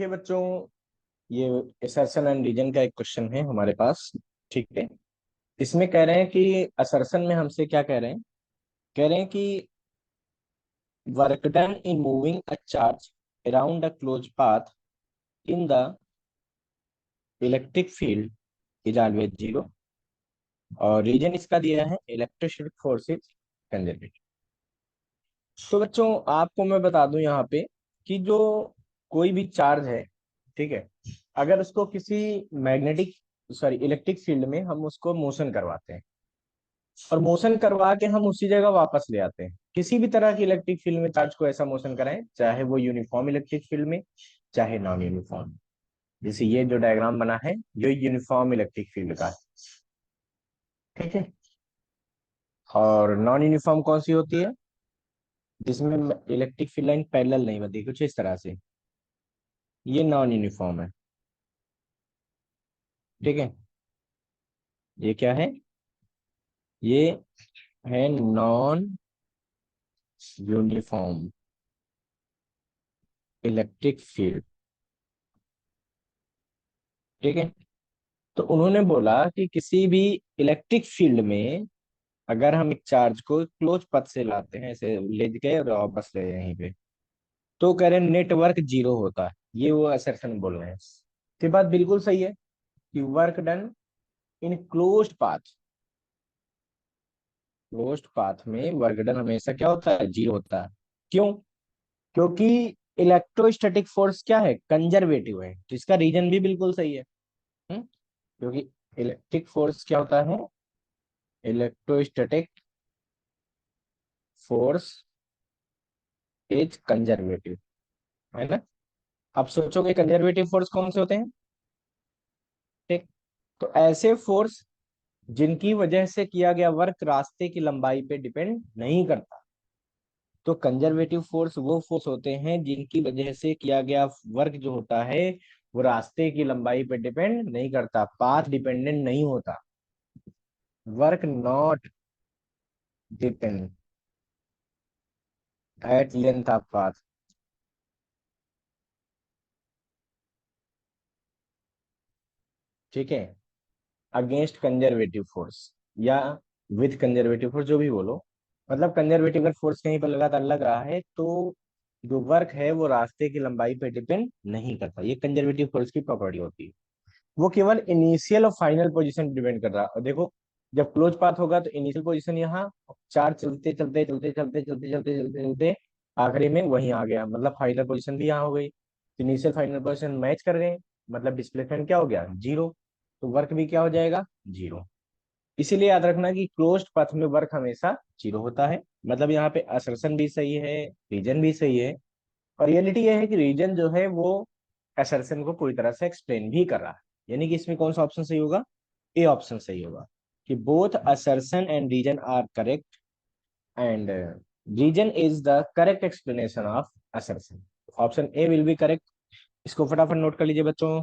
देखिए बच्चों, ये असर्शन एंड रीजन का एक क्वेश्चन है हमारे पास। ठीक है। इसमें कह रहे हैं कि असर्शन में हमसे क्या कह रहे हैं कि work done in moving a charge around a close path in the electric field is always zero. और रीजन इसका दिया है इलेक्ट्रोस्टैटिक फोर्स इज कंजर्वेटिव। तो बच्चों आपको मैं बता दूं यहाँ पे कि जो कोई भी चार्ज है, ठीक है, अगर उसको किसी मैग्नेटिक सॉरी इलेक्ट्रिक फील्ड में हम उसको मोशन करवाते हैं और मोशन करवा के हम उसी जगह वापस ले आते हैं, किसी भी तरह की इलेक्ट्रिक फील्ड में चार्ज को ऐसा मोशन कराएं, चाहे वो यूनिफॉर्म इलेक्ट्रिक फील्ड में चाहे नॉन यूनिफॉर्म। जैसे ये जो डायग्राम बना है ये यूनिफॉर्म इलेक्ट्रिक फील्ड का है। ठीक है। और नॉन यूनिफॉर्म कौन सी होती है? जिसमें इलेक्ट्रिक फील्ड लाइन पैरेलल नहीं बनती, कुछ इस तरह से, ये नॉन यूनिफॉर्म है। ठीक है। ये क्या है? ये है नॉन यूनिफॉर्म इलेक्ट्रिक फील्ड। ठीक है। तो उन्होंने बोला कि किसी भी इलेक्ट्रिक फील्ड में अगर हम एक चार्ज को क्लोज पथ से लाते हैं, ऐसे ले गए और वापस ले यहीं पे, तो कह रहे हैं नेटवर्क जीरो होता है। ये वो असर्शन बोल रहे हैं। तो बात बिल्कुल सही है कि work done in closed path, closed path में वर्क डन हमेशा क्या होता है? जीरो होता है। क्यों? क्योंकि इलेक्ट्रोस्टैटिक फोर्स क्या है? कंजर्वेटिव है। तो इसका रीजन भी बिल्कुल सही है। क्योंकि इलेक्ट्रिक फोर्स क्या होता है? इलेक्ट्रोस्टैटिक फोर्स इज कंजर्वेटिव, है ना। अब सोचोगे कंजर्वेटिव फोर्स कौन से होते हैं? ठीक। तो ऐसे फोर्स जिनकी वजह से किया गया वर्क रास्ते की लंबाई पे डिपेंड नहीं करता। तो कंजर्वेटिव फोर्स वो फोर्स होते हैं जिनकी वजह से किया गया वर्क जो होता है वो रास्ते की लंबाई पे डिपेंड नहीं करता, पाथ डिपेंडेंट नहीं होता। Work not depend at length of path. ठीक है। अगेंस्ट कंजर्वेटिव फोर्स या विथ कंजर्वेटिव फोर्स, जो भी बोलो, मतलब कंजर्वेटिव अगर फोर्स कहीं पर लगातार लग रहा है तो जो वर्क है वो रास्ते की लंबाई पे डिपेंड नहीं करता। ये कंजर्वेटिव फोर्स की प्रॉपर्टी होती है। वो केवल इनिशियल और फाइनल पोजीशन डिपेंड कर रहा है। और देखो, जब क्लोज पाथ होगा तो इनिशियल पोजीशन यहाँ, चार चलते चलते चलते चलते चलते चलते चलते चलते आखिरी में वहीं आ गया, मतलब फाइनल पोजीशन भी यहाँ हो गई। इनिशियल फाइनल पोजीशन मैच कर गए, मतलब डिस्प्लेसमेंट क्या हो गया? जीरो। तो वर्क भी क्या हो जाएगा? जीरो। इसीलिए याद रखना कि क्लोज्ड पाथ में वर्क हमेशा जीरो होता है। मतलब यहाँ पे असर्शन भी सही है, रीजन भी सही है। और रियलिटी ये है कि रीजन जो है वो असर्शन को पूरी तरह से एक्सप्लेन भी कर रहा है। यानी कि इसमें कौन सा ऑप्शन सही होगा? ए ऑप्शन सही होगा कि both assertion and reason are correct and reason is the correct explanation of assertion. Option A will be correct. इसको फटाफट नोट कर लीजिए बच्चों।